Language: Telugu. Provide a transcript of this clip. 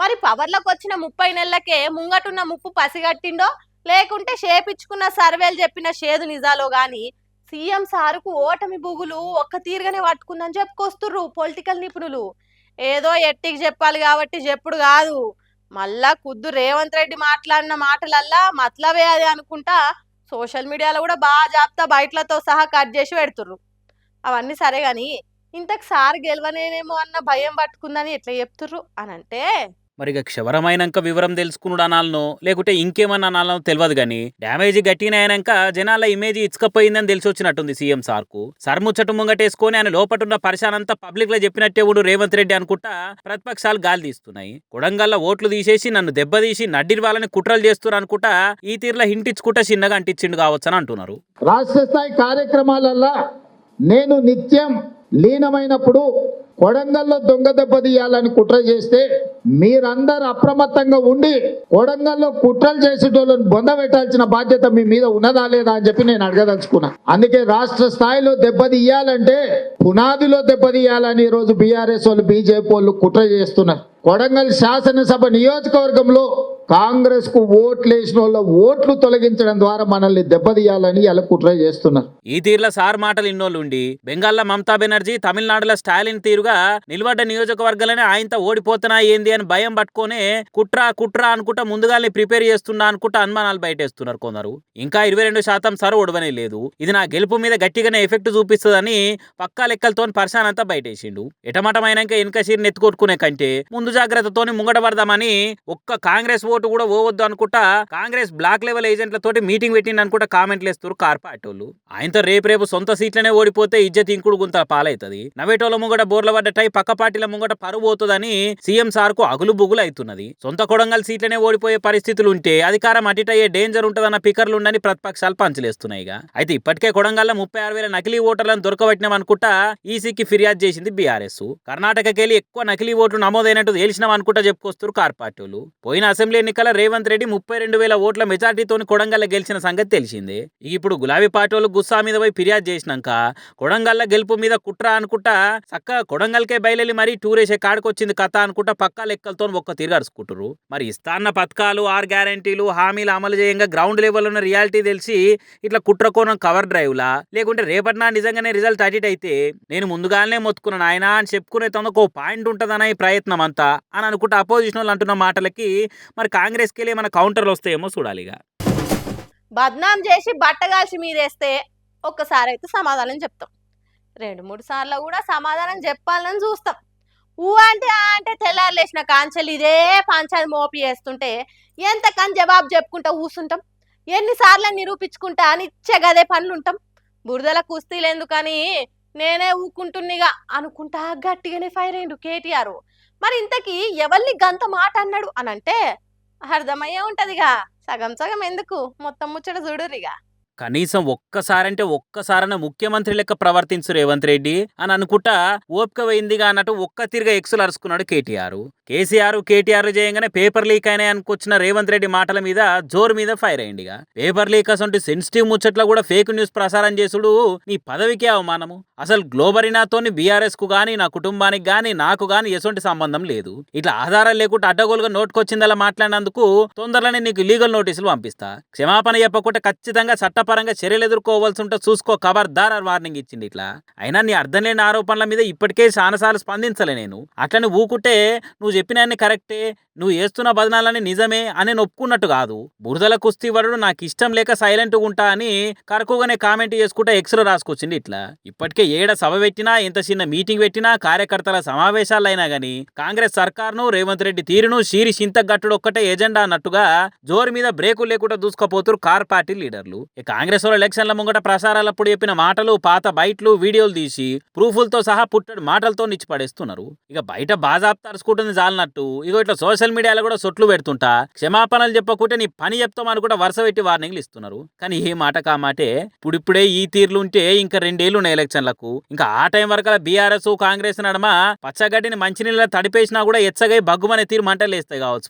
మరి పవర్లోకి వచ్చిన 30 నెలలకే ముంగటున్న ముప్పు పసిగట్టిండో లేకుంటే షేపిచ్చుకున్న సర్వేలు చెప్పిన షేదు నిజాలో గాని సీఎం సారుకు ఓటమి బుగులు ఒక్క తీరుగానే పట్టుకుందని చెప్పుకొస్తుర్రు పొలిటికల్ నిపుణులు. ఏదో ఎట్టికి చెప్పాలి కాబట్టి చెప్పుడు కాదు, మళ్ళా కుద్దు రేవంత్ రెడ్డి మాట్లాడిన మాటలల్లా మతలబే అది అనుకుంటా సోషల్ మీడియాలో కూడా బాగా జాప్తా బయటలతో సహా కట్ చేసి పెడుతుర్రు. అవన్నీ సరే గాని ఇంతకు సార్ గెలవనేనేమో అన్న భయం పట్టుకుందని ఎట్లా చెప్తుర్రు అని అంటే, మరి ఇక క్షవరమైనాక వివరం తెలుసుకున్నాడు అనాలనో లేకుంటే ఇంకేమన్నా అనాలనో తెలియదు కానీ డ్యామేజ్ గట్టిన అయినాక జనాల ఇమేజ్ ఇచ్చుకపోయిందని తెలిసి వచ్చినట్టుంది సీఎం సార్కు. సర్ ముచ్చట ముంగటేసుకొని ఆయన లోపటున్న పరిశానంతా పబ్లిక్ లో చెప్పినట్టే ఊడు రేవంత్ రెడ్డి అనుకుంటా ప్రతిపక్షాలు గాలి తీస్తున్నాయి. కొడంగల్లో ఓట్లు తీసేసి నన్ను దెబ్బతీసి నడ్డిరి వాళ్ళని కుట్రలు చేస్తున్నారు అనుకుంటా ఈ తీరులో హింటించుకుంటా చిన్నగా అంటించిండు కావచ్చు అని అంటున్నారు. రాష్ట్ర స్థాయి కార్యక్రమాలల్లో నేను నిత్యం లీనమైనప్పుడు కొడంగల్లో దొంగ దెబ్బ తీయాలని కుట్ర చేస్తే మీరందరూ అప్రమత్తంగా ఉండి కొడంగల్లో కుట్రలు చేసేటోళ్ళని బొంద పెట్టాల్సిన బాధ్యత మీ మీద ఉన్నదా లేదా అని చెప్పి నేను అడగదలుచుకున్నా. అందుకే రాష్ట్ర స్థాయిలో దెబ్బతీయాలంటే పునాదిలో దెబ్బతీయాలని ఈరోజు బీఆర్ఎస్ వాళ్ళు బీజేపీ వాళ్ళు కుట్ర చేస్తున్నారు. కొడంగల్ శాసనసభ నియోజకవర్గంలో కాంగ్రెస్ కు ఓట్లు వేసిన వాళ్ళ ఓట్లు తొలగించడం ద్వారా మనల్ని దెబ్బతీయాలని ఇలా కుట్ర చేస్తున్నారు. ఈ తీరులో సార్ మాటలు ఇన్నోళ్ళుండి బెంగాల్లో మమతా బెనర్జీ, తమిళనాడులో స్టాలిన్ తీరుగా నిలబడ్డ నియోజకవర్గాలనే ఆయనతో ఓడిపోతున్నా ఏంది అని భయం పట్టుకొని కుట్ర అనుకుంటా ముందుగానే ప్రిపేర్ చేస్తున్నా అనుకుంటా అనుమానాలు బయటేస్తున్నారు కొందరు. ఇంకా 22% సార్ ఓడవనే లేదు, ఇది నా గెలుపు మీద గట్టిగానే ఎఫెక్ట్ చూపిస్తుందని పక్కా లెక్కలతో పరిశాన్ అంతా బయటేసిండు. ఎటమటమైనాక వెనక సీరుని ఎత్తుకొట్టుకునే కంటే ముందు జాగ్రత్తతోని ముంగడబడదామని ఒక్క కాంగ్రెస్ ఓటు కూడా పోవద్దు అనుకుంటా కాంగ్రెస్ బ్లాక్ లెవెల్ ఏజెంట్లతోటి మీటింగ్ పెట్టింది అనుకుంటా కామెంట్లు వేస్తారు కార్పాటోళ్ళు. ఆయనతో రేపు సొంత సీట్లనే ఓడిపోతే ఇజ్జత్ ఇంకుడు గుంత పాలవుతుంది, నవేటోళ్ళ ముంగట బోర్ల పడ్డటై పక్క పార్టీల ముంగట పరువు పోతుందని సీఎం సార్ కు అగులు బుగులు అవుతున్నది. సొంత కొడంగల్ సీట్లనే ఓడిపోయే పరిస్థితులు ఉంటే అధికారం అటిటయ్యే డేంజర్ ఉంటుందన్న పికర్లుండని ప్రతిపక్షాలు పంచలేస్తున్నాయిగా. అయితే ఇప్పటికే కొడంగల్లో 36,000 నకిలీ ఓటర్లను దొరకబట్టినాం అనుకుంటా ఈసీకి ఫిర్యాదు చేసింది బీఆర్ఎస్. కర్ణాటకకెళ్ళి ఎక్కువ నకిలీ ఓట్లు నమోదైనట్టు తేల్చినాం అనుకుంటా చెప్పుకొస్తారు కార్పార్టీలు. పోయిన అసెంబ్లీ ఎన్నికల రేవంత్ రెడ్డి 32,000 ఓట్ల మెజార్టీతోని కొడంగల్ గెలిచిన సంగతి తెలిసిందే. ఇప్పుడు గులాబీ పార్టీలు గుస్సా మీద పోయి ఫిర్యాదు చేసినాక కొడంగల్ గెలుపు మీద కుట్ర అనుకుంటా చక్కగా కొడంగల్కే బయలుదేరి మరీ టూరేసే కాడికొచ్చింది కథ అనుకుంటా పక్కా లెక్కలతో ఒక్క తిరగరుచుకుంటారు. మరి ఇస్తాన్న పథకాలు 6 గ్యారంటీలు హామీలు అమలు చేయంగా గ్రౌండ్ లెవెల్ ఉన్న రియాలిటీ తెలిసి ఇట్లా కుట్రకోణం కవర్ డ్రైవ్లా లేకుంటే రేపటినా నిజంగానే రిజల్ట్ అడిట్ అయితే నేను ముందుగానే మొత్తుకున్నాను ఆయన అని చెప్పుకునే తనకు పాయింట్ ఉంటుందన్న ఈ ప్రయత్నం అంతా అని అనుకుంటే అపోజిషన్ వాళ్ళు అంటున్న మాటలకి మరి కాంగ్రెస్కి వెళ్ళి మన కౌంటర్లు వస్తాయేమో చూడాలిగా. బద్నాం చేసి బట్టగాల్చి మీదేస్తే ఒక్కసారి అయితే సమాధానం చెప్తాం, 2-3 సార్లు కూడా సమాధానం చెప్పాలని చూస్తాం. ఊ అంటే తెల్లారులేసిన కాంచెలు ఇదే పంచాయతీ మోపి వేస్తుంటే ఎంతకని జవాబు చెప్పుకుంటా కూర్చుంటాం, ఎన్నిసార్లు నిరూపించుకుంటా అని ఇచ్చే గదే పనులు ఉంటాం. బురదల కుస్తీలు ఎందుకని నేనే ఊకుంటున్నిగా అనుకుంటా గట్టిగానే ఫైర్ అయ్యిండు కేటీఆర్. మరి ఇంతకీ ఎవరిని గంత మాట అన్నాడు అని అంటే అర్థమయ్యే ఉంటదిగా, సగం సగం ఎందుకు మొత్తం ముచ్చట చూడురిగా. కనీసం ఒక్కసారన్న ముఖ్యమంత్రి లెక్క ప్రవర్తించు రేవంత్ రెడ్డి అని అనుకుంటా ఓపిక పోయిందిగా అన్నట్టు ఒక్క తిరిగా ఎక్సులు అరుచుకున్నాడు కేటీఆర్. కేటీఆర్ చేయంగానే పేపర్ లీక్ అయినాయి అనుకొచ్చిన రేవంత్ రెడ్డి మాటల మీద జోరు మీద ఫైర్ అయ్యిందిగా. పేపర్ లీక్ అసలు సెన్సిటివ్ ముచ్చట్ల కూడా ఫేక్ న్యూస్ ప్రసారం చేసుడు నీ పదవికే అవమానము. అసలు గ్లోబరీనాతోని బీఆర్ఎస్ కు గానీ నా కుటుంబానికి గానీ నాకు గానీ ఎటువంటి సంబంధం లేదు. ఇట్లా ఆధారాలు లేకుండా అడ్డగోలుగా నోటుకొచ్చిందలా మాట్లాడినందుకు తొందరలోనే నీకు లీగల్ నోటీసులు పంపిస్తా, క్షమాపణ చెప్పకుంటే ఖచ్చితంగా చట్టపరంగా చర్యలు ఎదుర్కోవాల్సి ఉంటే చూసుకో ఖబర్దార్ వార్నింగ్ ఇచ్చింది. ఇట్లా అయినా నీ అర్థం లేని ఆరోపణల మీద ఇప్పటికే చాలాసార్లు స్పందించలే నేను. అట్లని ఊకుంటే నువ్వు చెప్పిన కరెక్టే, నువ్వు వేస్తున్న బదనాలని నిజమే అని ఒప్పుకున్నట్టు కాదు. బురదల కుస్తీ వరుడు నాకు ఇష్టం లేక సైలెంట్గా ఉంటా అని కరకుగానే కామెంట్ చేసుకుంటా ఎక్స్లో రాసుకొచ్చింది. ఇట్లా ఇప్పటికే ఏడ సభ పెట్టినా ఎంత చిన్న మీటింగ్ పెట్టినా కార్యకర్తల సమావేశాలు అయినా గానీ కాంగ్రెస్ సర్కార్ను రేవంత్ రెడ్డి తీరును షీరి చింతగట్టుడు ఒక్కటే ఎజెండా అన్నట్టుగా జోరు మీద బ్రేకులు లేకుండా దూసుకుపోతున్నారు కార్ పార్టీ లీడర్లు. కాంగ్రెస్ వాళ్ళు ఎలక్షన్ల ముంగట ప్రసారాలప్పుడు చెప్పిన మాటలు పాత బయట్లు వీడియోలు తీసి ప్రూఫులతో సహా పుట్టడి మాటలతో నిచ్చి పడేస్తున్నారు. ఇక బయట బాజాప్తా తరుచుకుంటుంది చాలన్నట్టు ఇగో ఇట్లా సోషల్ మీడియాలో కూడా సొట్లు పెడుతుంటా క్షమాపణలు చెప్పకుంటే నీ పని చెప్తామని కూడా వరుస పెట్టి వార్నింగ్లు ఇస్తున్నారు. కానీ ఏ మాట కామాటే ఇప్పుడిప్పుడే ఈ తీర్లు ఉంటే ఇంకా 2 ఏళ్ళు ఉన్నాయి ఎలక్షన్లకు. ఇంకా ఆ టైం వరకు బీఆర్ఎస్ కాంగ్రెస్ నడమ పచ్చగడ్డిని మంచినీళ్ళ తడిపేసినా కూడా ఎచ్చగై బగ్గుమనే తీరు మంటలేస్తాయి కావచ్చు.